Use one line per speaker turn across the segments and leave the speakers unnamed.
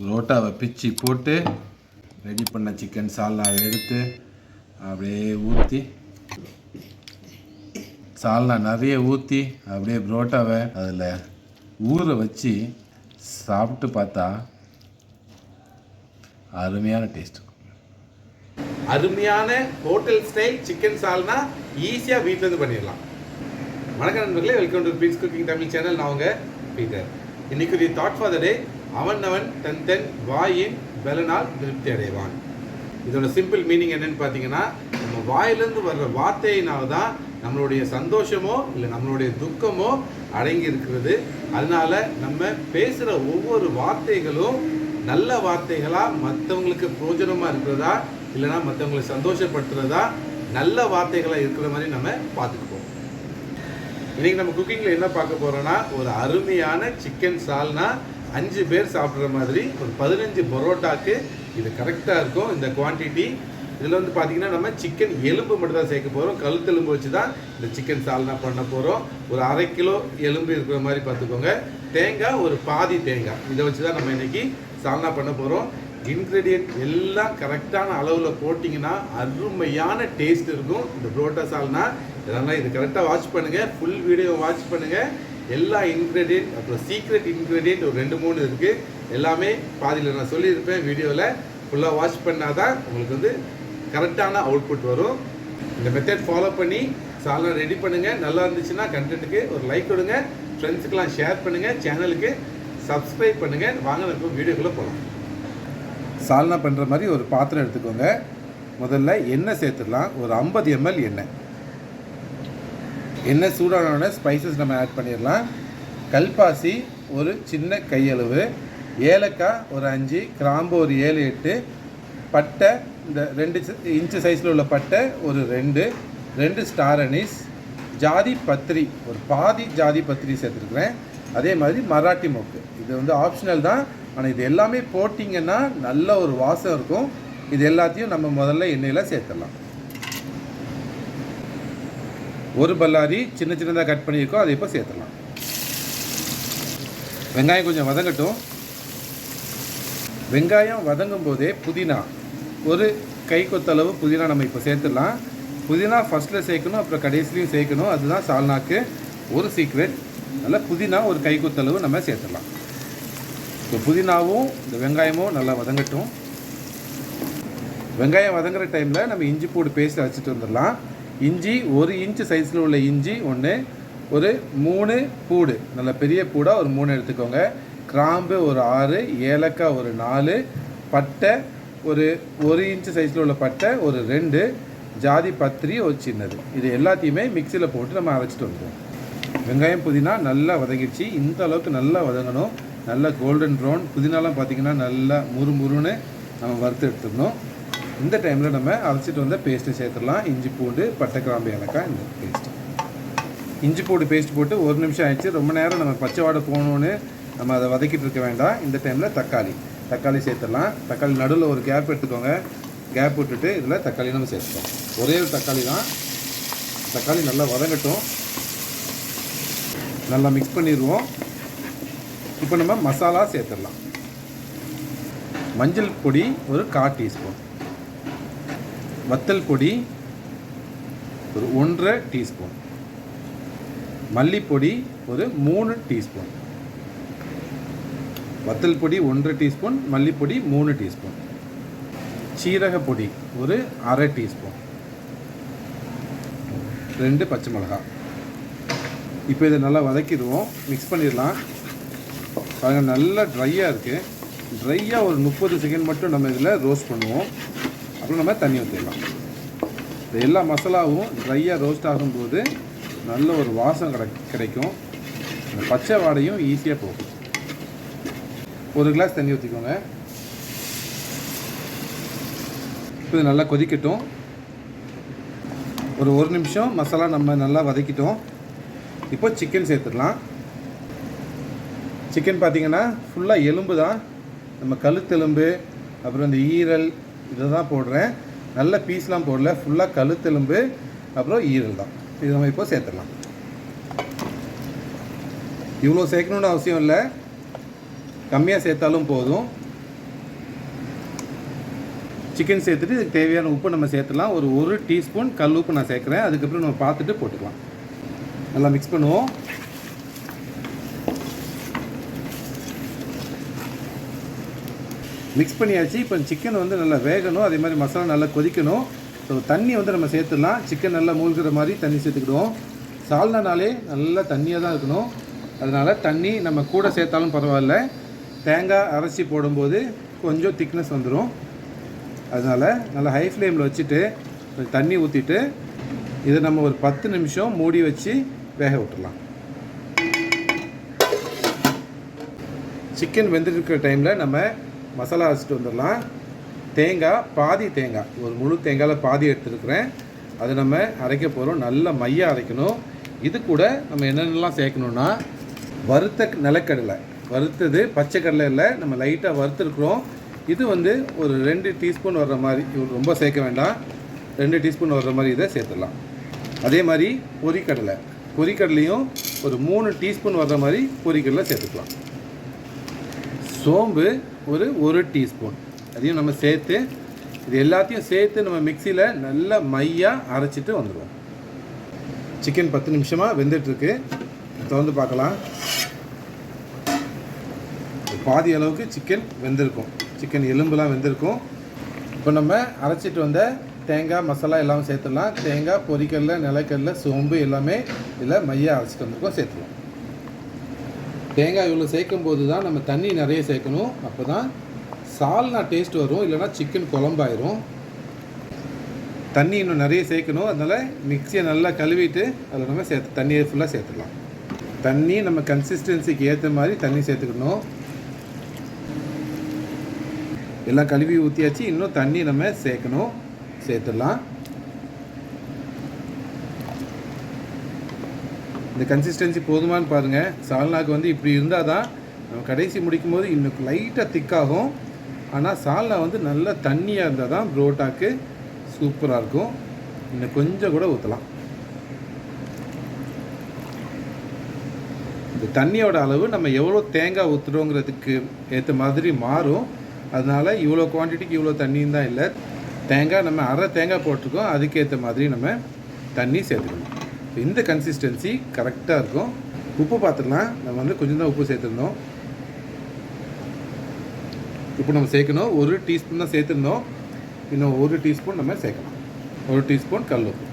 ரோட்டாவை பிச்சு போட்டு ரெடி பண்ண சிக்கன் சால்னாவை எடுத்து அப்படியே ஊற்றி சால்னா நிறைய ஊற்றி அப்படியே புரோட்டாவை அதில் ஊற வச்சு சாப்பிட்டு பார்த்தா அருமையான டேஸ்ட்.
அருமையான ஹோட்டல் ஸ்டைல் சிக்கன் சால்னா ஈஸியாக வீட்டிலேருந்து பண்ணிடலாம். வணக்கம் நண்பர்களே, welcome to Pete's cooking Tamil channel. நான் உங்க பீட்டர். இன்னைக்கு தாட் ஃபார் த டே, அவன் தன் தன் வாயின் பலனால் திருப்தி அடைவான். இதோட சிம்பிள் மீனிங் என்னன்னு பார்த்தீங்கன்னா, நம்ம வாயிலிருந்து வர்ற வார்த்தையினால தான் நம்மளுடைய சந்தோஷமோ இல்லை நம்மளுடைய துக்கமோ அடங்கி இருக்கிறது. அதனால நம்ம பேசுகிற ஒவ்வொரு வார்த்தைகளும் நல்ல வார்த்தைகளாக மற்றவங்களுக்கு பிரயோஜனமாக இருக்கிறதா இல்லைனா மற்றவங்களை சந்தோஷப்படுத்துறதா நல்ல வார்த்தைகளாக இருக்கிற மாதிரி நம்ம பார்த்துக்குவோம். இன்றைக்கி நம்ம குக்கிங்கில் என்ன பார்க்க போகிறோன்னா, ஒரு அருமையான சிக்கன் சால்னா 5 பேர் சாப்பிட்ற மாதிரி ஒரு 15 பரோட்டாக்கு இது கரெக்டாக இருக்கும். இந்த குவான்டிட்டி இதில் வந்து பார்த்திங்கன்னா நம்ம சிக்கன் எலும்பு மட்டும் தான் சேர்க்க போகிறோம். கழுத்தெலும்பு வச்சு தான் இந்த சிக்கன் சால்னா பண்ண போகிறோம். ஒரு 1/2 கிலோ எலும்பு இருக்கிற மாதிரி பார்த்துக்கோங்க. தேங்காய் ஒரு பாதி தேங்காய், இதை வச்சு தான் நம்ம இன்றைக்கி சால்னா பண்ண போகிறோம். இன்க்ரீடியன்ட் எல்லாம் கரெக்டான அளவில் போட்டிங்கன்னா அருமையான டேஸ்ட் இருக்கும் இந்த புரோட்டா சால்னா. இதெல்லாம் இது கரெக்டாக வாட்ச் பண்ணுங்கள், ஃபுல் வீடியோ வாட்ச் பண்ணுங்கள். எல்லா இன்க்ரீடியன்ட் அப்புறம் சீக்ரெட் இன்க்ரீடியன்ட் ஒரு 2-3 இருக்குது. எல்லாமே பாதியில் நான் சொல்லியிருப்பேன். வீடியோவில் ஃபுல்லாக வாட்ச் பண்ணால் தான் உங்களுக்கு வந்து கரெக்டான அவுட்புட் வரும். இந்த மெத்தட் ஃபாலோ பண்ணி சால்னா ரெடி பண்ணுங்கள். நல்லா இருந்துச்சுன்னா கண்டென்ட்டுக்கு ஒரு லைக் கொடுங்க, ஃப்ரெண்ட்ஸுக்கெலாம் ஷேர் பண்ணுங்கள், சேனலுக்கு சப்ஸ்கிரைப் பண்ணுங்கள். வாங்க நம்ம வீடியோக்குள்ளே போகலாம். சால்னா பண்ணுற மாதிரி ஒரு பாத்திரம் எடுத்துக்கோங்க. முதல்ல எண்ணெய் சேர்த்துடலாம். ஒரு 50 ml எண்ணெய். எண்ணெய் சூடானோடனே ஸ்பைசஸ் நம்ம ஆட் பண்ணிடலாம். கல்பாசி ஒரு சின்ன கையளவு, ஏலக்காய் ஒரு 5, கிராம்பு ஒரு 7-8, பட்டை இந்த 2 இன்ச்சு சைஸில் உள்ள பட்டை ஒரு 2 ஸ்டார் அனீஸ், ஜாதி பத்திரி ஒரு பாதி ஜாதி பத்திரி சேர்த்துருக்குறேன். அதே மாதிரி மராட்டி மொக்கு, இது வந்து ஆப்ஷனல் தான், ஆனால் இது எல்லாமே போட்டிங்கன்னா நல்ல ஒரு வாசம் இருக்கும். இது எல்லாத்தையும் நம்ம முதல்ல எண்ணெயில் சேர்த்துடலாம். ஒரு பல்லாரி சின்ன சின்னதாக கட் பண்ணியிருக்கோம், அதை இப்போ சேர்த்துடலாம். வெங்காயம் கொஞ்சம் வதங்கட்டும். வெங்காயம் வதங்கும் போதே புதினா ஒரு கை கொத்தளவு புதினா நம்ம இப்போ சேர்த்துடலாம். புதினா ஃபஸ்ட்டில் சேர்க்கணும், அப்புறம் கடைசிலையும் சேர்க்கணும். அதுதான் சால்னாக்கு ஒரு சீக்ரெட். நல்லா புதினா ஒரு கை கொத்தளவு நம்ம சேர்த்துடலாம். இப்போ புதினாவும் இந்த வெங்காயமும் நல்லா வதங்கட்டும். வெங்காயம் வதங்குற டைமில் நம்ம இஞ்சி பூடு பேஸ்ட் வச்சுட்டு வந்துடலாம். இஞ்சி 1 இன்ச்சு சைஸில் உள்ள இஞ்சி 1, ஒரு 3 பூடு, நல்ல பெரிய பூடாக ஒரு 3 எடுத்துக்கோங்க. கிராம்பு ஒரு 6, ஏலக்காய் ஒரு 4, பட்டை ஒரு 1 இன்ச்சு சைஸில் உள்ள பட்டை ஒரு 2, ஜாதி பத்திரி ஒரு சின்னது. இது எல்லாத்தையுமே மிக்சியில் போட்டு நம்ம அரைச்சிட்டு வந்துடுவோம். வெங்காயம் புதினா நல்லா வதங்கிடுச்சு. இந்த அளவுக்கு நல்லா வதங்கணும். நல்லா கோல்டன் ப்ரௌன். புதினாலாம் பார்த்திங்கன்னா நல்லா முறுமுறுன்னு நம்ம வறுத்து எடுத்துடணும். இந்த டைமில் நம்ம அரைச்சிட்டு வந்த பேஸ்ட்டு சேர்த்துடலாம். இஞ்சி பூண்டு பட்டை கிராம்பு ஏலக்காய் இந்த பேஸ்ட்டு. இஞ்சி பூண்டு பேஸ்ட் போட்டு 1 நிமிஷம் ஆயிடுச்சு. ரொம்ப நேரம் நம்ம பச்சை வாடை போகணுன்னு நம்ம அதை வதக்கிட்டு இருக்க வேண்டாம். இந்த டைமில் தக்காளி சேர்த்துடலாம். தக்காளி நடுவில் ஒரு கேப் எடுத்துக்கோங்க. கேப் விட்டுட்டு இதில் தக்காளி நம்ம சேர்த்துக்கோம். ஒரே ஒரு தக்காளி தான். தக்காளி நல்லா வதங்கட்டும். நல்லா மிக்ஸ் பண்ணிடுவோம். இப்போ நம்ம மசாலா சேர்த்துடலாம். மஞ்சள் பொடி ஒரு 1/4 டீஸ்பூன், வத்தல் பொடி ஒரு 1.5 டீஸ்பூன், மல்லிப்பொடி ஒரு 3 டீஸ்பூன், வத்தல் பொடி 1.5 டீஸ்பூன், மல்லிப்பொடி 3 டீஸ்பூன், சீரக பொடி ஒரு 1/2 டீஸ்பூன், 2 பச்சை மிளகாய். இப்போ இதை நல்லா வதக்கிடுவோம். மிக்ஸ் பண்ணிடலாம். பாருங்கள் நல்லா ட்ரையாக இருக்குது. ட்ரையாக ஒரு 30 செகண்ட் மட்டும் நம்ம இதில் ரோஸ்ட் பண்ணுவோம். அப்புறம் நம்ம தண்ணி ஊற்றிடலாம். இந்த எல்லா மசாலாவும் ட்ரையாக ரோஸ்ட் ஆகும்போது நல்ல ஒரு வாசம் கிடைக்கும். இந்த பச்சை வாடையும் ஈஸியாக போகும். 1 கிளாஸ் தண்ணி ஊற்றிக்கோங்க. இப்போ இது நல்லா கொதிக்கட்டும். ஒரு 1 நிமிஷம் மசாலா நம்ம நல்லா வதக்கிட்டோம். இப்போ சிக்கன் சேர்த்துடலாம். சிக்கன் பார்த்திங்கன்னா ஃபுல்லாக எலும்பு தான், நம்ம கழுத்தெலும்பு அப்புறம் இந்த ஈரல் இதை தான் போடுறேன். நல்ல பீஸ்லாம் போடல, ஃபுல்லாக கழுத்தெலும்பு அப்புறம் ஈரல் தான். இது நம்ம இப்போ சேர்த்துடலாம். இவ்வளோ சேர்க்கணுன்னு அவசியம் இல்லை, கம்மியாக சேர்த்தாலும் போதும். சிக்கன் சேர்த்துட்டு இதுக்கு தேவையான உப்பு நம்ம சேர்த்துலாம். ஒரு டீஸ்பூன் கல் உப்பு நான் சேர்க்குறேன். அதுக்கப்புறம் நம்ம பார்த்துட்டு போட்டுக்கலாம். நல்லா மிக்ஸ் பண்ணுவோம். மிக்ஸ் பண்ணியாச்சு. இப்போ சிக்கன் வந்து நல்லா வேகணும், அதே மாதிரி மசாலா நல்லா கொதிக்கணும். ஸோ தண்ணி வந்து நம்ம சேர்த்துடலாம். சிக்கன் நல்லா மூழ்கிற மாதிரி தண்ணி சேர்த்துக்கிடுவோம். சால்னானாலே நல்லா தண்ணியாக தான் இருக்கணும். அதனால் தண்ணி நம்ம கூட சேர்த்தாலும் பரவாயில்ல. தேங்காய் அரைச்சி போடும்போது கொஞ்சம் திக்னஸ் வந்துடும். அதனால் நல்லா ஹை ஃப்ளேமில் வச்சுட்டு தண்ணி ஊற்றிட்டு இதை நம்ம ஒரு 10 நிமிஷம் மூடி வச்சு வேக விட்டுடலாம். சிக்கன் வெந்துருக்கிற டைமில் நம்ம மசாலா அரைச்சிட்டு வந்துடலாம். பாதி தேங்காய், ஒரு முழு தேங்காயில் பாதி எடுத்துருக்குறேன். அதை நம்ம அரைக்க போகிறோம். நல்லா மையாக அரைக்கணும். இது கூட நம்ம என்னென்னலாம் சேர்க்கணுன்னா, வறுத்த நிலக்கடலை, வறுத்தது பச்சை கடலை இல்லை, நம்ம லைட்டாக வறுத்துருக்குறோம். இது வந்து ஒரு 2 டீஸ்பூன் வர்ற மாதிரி, ரொம்ப சேர்க்க வேண்டாம், 2 டீஸ்பூன் வர்ற மாதிரி இதை சேர்த்துடலாம். அதே மாதிரி பொரிக்கடலையும் ஒரு 3 டீஸ்பூன் வர்ற மாதிரி பொரிக்கடலை சேர்த்துக்கலாம். சோம்பு ஒரு டீஸ்பூன், அதையும் நம்ம சேர்த்து இது எல்லாத்தையும் சேர்த்து நம்ம மிக்சியில் நல்லா மையாக அரைச்சிட்டு வந்துடுவோம். சிக்கன் 10 நிமிஷமாக வெந்துட்டுருக்கு. திறந்து பார்க்கலாம். பாதி அளவுக்கு சிக்கன் வெந்திருக்கும். சிக்கன் எலும்புலாம் வெந்திருக்கும். இப்போ நம்ம அரைச்சிட்டு வந்த தேங்காய் மசாலா எல்லாம் சேர்த்துடலாம். தேங்காய், பொரிக்கடலை, நிலக்கடலை, சோம்பு எல்லாமே இதில் மையாக அரைச்சிட்டு வந்திருக்கோம், சேர்த்துருவோம். தேங்காய் இவ்வளோ சேர்க்கும் போது தான் நம்ம தண்ணி நிறைய சேர்க்கணும். அப்போ தான் சால்னா டேஸ்ட் வரும், இல்லைனா சிக்கன் குழம்பாயிரும். தண்ணி இன்னும் நிறைய சேர்க்கணும். அதனால் மிக்சியை நல்லா கழுவிட்டு அதில் நம்ம தண்ணியை ஃபுல்லாக சேர்த்துடலாம். தண்ணி நம்ம கன்சிஸ்டன்சிக்கு ஏற்ற மாதிரி தண்ணி சேர்த்துக்கணும். எல்லாம் கழுவி ஊற்றியாச்சு. இன்னும் தண்ணி நம்ம சேர்த்துடலாம். இந்த கன்சிஸ்டன்சி போதுமானு பாருங்கள். சால்னாக்கு வந்து இப்படி இருந்தால் தான் நம்ம கடைசி முடிக்கும் போது இன்னும் லைட்டாக திக்காகும். ஆனால் சால்னா வந்து நல்லா தண்ணியாக இருந்தால் தான் புரோட்டாக்கு சூப்பராக இருக்கும். இன்னும் கொஞ்சம் கூட ஊற்றலாம். இந்த தண்ணியோட அளவு நம்ம எவ்வளோ தேங்காய் ஊற்றுறோங்கிறதுக்கு ஏற்ற மாதிரி மாறும். அதனால் இவ்வளோ குவான்டிட்டிக்கு இவ்வளோ தண்ணியும் தான் இல்லை. தேங்காய் நம்ம அரை தேங்காய் போட்டிருக்கோம், அதுக்கேற்ற மாதிரி நம்ம தண்ணி சேர்த்துக்கணும். இந்த கன்சிஸ்டன்சி கரெக்டாக இருக்கும். உப்பு பார்த்துக்கலாம். நம்ம வந்து கொஞ்சம் தான் உப்பு சேர்த்துருந்தோம். உப்பு நம்ம சேர்க்கணும். 1 டீஸ்பூன் தான் சேர்த்துருந்தோம். இன்னும் 1 டீஸ்பூன் நம்ம சேர்க்கணும். 1 டீஸ்பூன் கல் உப்பு.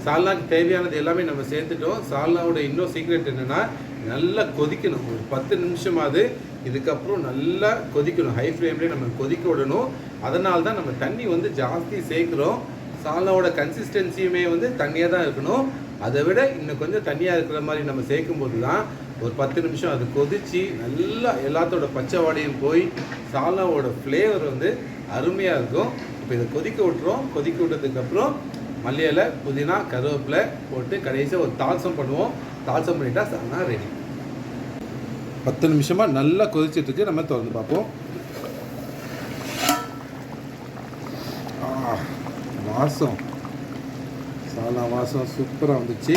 சால்னாக்கு தேவையானது எல்லாமே நம்ம சேர்த்துட்டோம். சால்னாவோட இன்னும் சீக்ரெட் என்னென்னா, நல்லா கொதிக்கணும். ஒரு 10 நிமிஷமாவது இதுக்கப்புறம் நல்லா கொதிக்கணும். ஹை ஃப்ளேம்லேயே நம்ம கொதிக்க விடணும். அதனால தான் நம்ம தண்ணி வந்து ஜாஸ்தி சேர்க்குறோம். சால்னாவோட கன்சிஸ்டன்சியுமே வந்து தண்ணியாக தான் இருக்கணும். அதை விட இன்னும் கொஞ்சம் தண்ணியாக இருக்கிற மாதிரி நம்ம சேர்க்கும்போது தான் ஒரு 10 நிமிஷம் அது கொதித்து நல்லா எல்லாத்தோட பச்சை வாடையும் போய் சால்னாவோட ஃப்ளேவர் வந்து அருமையாக இருக்கும். இப்போ இதை கொதிக்க விட்டுறோம். கொதிக்க விட்டதுக்கப்புறம் மல்லி இலை, புதினா, கருவேப்பிலை போட்டு கடைசியாக ஒரு தால்சம் பண்ணுவோம். தால்சம் பண்ணிட்டா சால்னா ரெடி. 10 நிமிஷமாக நல்லா கொதிச்சிட்ருக்கு. நம்ம திறந்து பார்ப்போம். வாசம், சால்னா வாசம் சூப்பராக வந்துச்சு.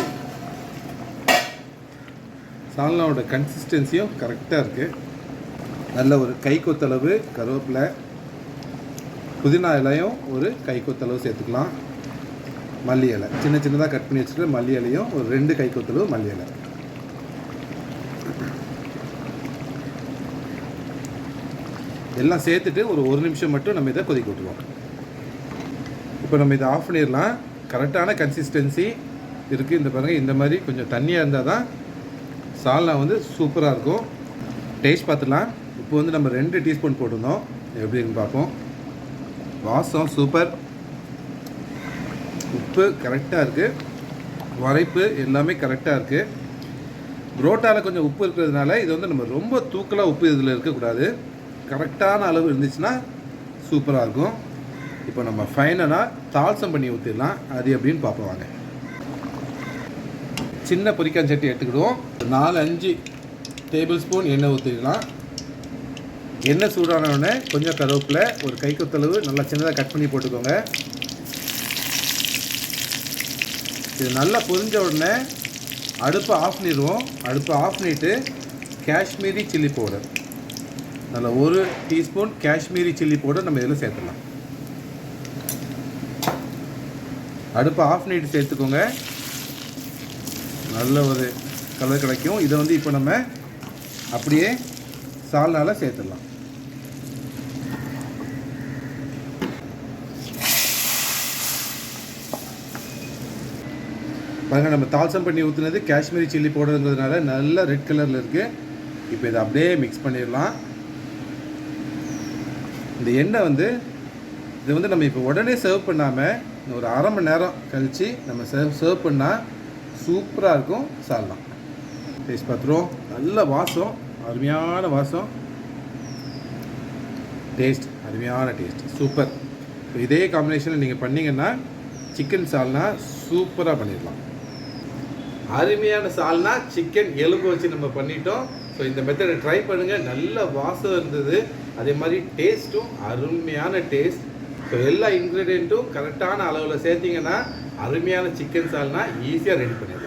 சால்னாவோட கன்சிஸ்டன்சியும் கரெக்டாக இருக்குது. நல்ல ஒரு கை கொத்தளவு கருவேப்பிலை, புதினா இலையும் ஒரு கை கொத்தளவு சேர்த்துக்கலாம். மல்லி இலை சின்னதாக கட் பண்ணி வச்சுட்டு மல்லி இலையும் ஒரு 2 கை கொத்தளவு மல்லி இலை. எல்லாம் சேர்த்துட்டு ஒரு நிமிஷம் மட்டும் நம்ம இதை கொதிக்க விட்டுருவோம். இப்போ நம்ம இதை ஆஃப் பண்ணிடலாம். கரெக்டான கன்சிஸ்டன்சி இருக்குது. இந்த பாருங்கள், இந்த மாதிரி கொஞ்சம் தண்ணியாக இருந்தால் தான் சால்னா வந்து சூப்பராக இருக்கும். டேஸ்ட் பார்த்துக்கலாம். இப்போ வந்து நம்ம 2 டீஸ்பூன் போட்டிருந்தோம். எப்படின்னு பார்ப்போம். வாசம் சூப்பர். உப்பு கரெக்டாக இருக்குது. உரைப்பு எல்லாமே கரெக்டாக இருக்குது. புரோட்டாவில் கொஞ்சம் உப்பு இருக்கிறதுனால இது வந்து நம்ம ரொம்ப தூக்கலாக உப்பு இதில் இருக்கக்கூடாது. கரெக்டான அளவு இருந்துச்சுன்னா சூப்பராக இருக்கும். இப்போ நம்ம ஃபைனலாக தால்சம் பண்ணி ஊற்றிடலாம். அது எப்படின்னு பார்ப்போம் வாங்க. சின்ன பொரிக்கான் சட்டி எடுத்துக்கிடுவோம். 4-5 டேபிள் ஸ்பூன் எண்ணெய் ஊற்றிடலாம். எண்ணெய் சூடான உடனே கொஞ்சம் கருவேப்பிலை, ஒரு கை கொத்தளவு நல்லா சின்னதாக கட் பண்ணி போட்டுக்கோங்க. இது நல்லா பொரிஞ்ச உடனே அடுப்பை ஆஃப் பண்ணிடுவோம். அடுப்பை ஆஃப் பண்ணிவிட்டு காஷ்மீரி சில்லி பவுடர் அதில் 1 டீஸ்பூன் காஷ்மீரி சில்லி பவுடர் நம்ம இதில் சேர்த்துடலாம். அடுப்பை ஆஃப் பண்ணிட்டு சேர்த்துக்கோங்க. நல்ல ஒரு கலர் கிடைக்கும். இதை வந்து இப்போ நம்ம அப்படியே சால்னால சேர்த்துடலாம். பாருங்கள், நம்ம தால்சம் பண்ணி ஊற்றுனது காஷ்மீரி சில்லி பவுடருங்கிறதுனால நல்ல ரெட் கலரில் இருக்குது. இப்போ இதை அப்படியே மிக்ஸ் பண்ணிடலாம். இந்த எண்ணெய் வந்து இது வந்து நம்ம இப்போ உடனே சர்வ் பண்ணாமல் ஒரு அரை மணி நேரம் கழித்து நம்ம சர்வ் பண்ணால் சூப்பராக இருக்கும் சால்னா. டேஸ்ட் பார்த்துருவோம். நல்ல வாசம், அருமையான வாசம், டேஸ்ட் அருமையான டேஸ்ட், சூப்பர். இதே காம்பினேஷனில் நீங்கள் பண்ணிங்கன்னா சிக்கன் சால்னா சூப்பராக பண்ணிடலாம். அருமையான சால்னா சிக்கன் எலும்பு வச்சு நம்ம பண்ணிட்டோம். ஸோ இந்த மெத்தடை ட்ரை பண்ணுங்கள். நல்ல வாசம் இருந்தது, அதே மாதிரி டேஸ்ட்டும் அருமையான டேஸ்ட். ஸோ எல்லா இன்க்ரீடியண்ட்டும் கரெக்டான அளவில் சேர்த்திங்கன்னா அருமையான சிக்கன் சால்னா ஈஸியாக ரெடி பண்ணிடலாம்.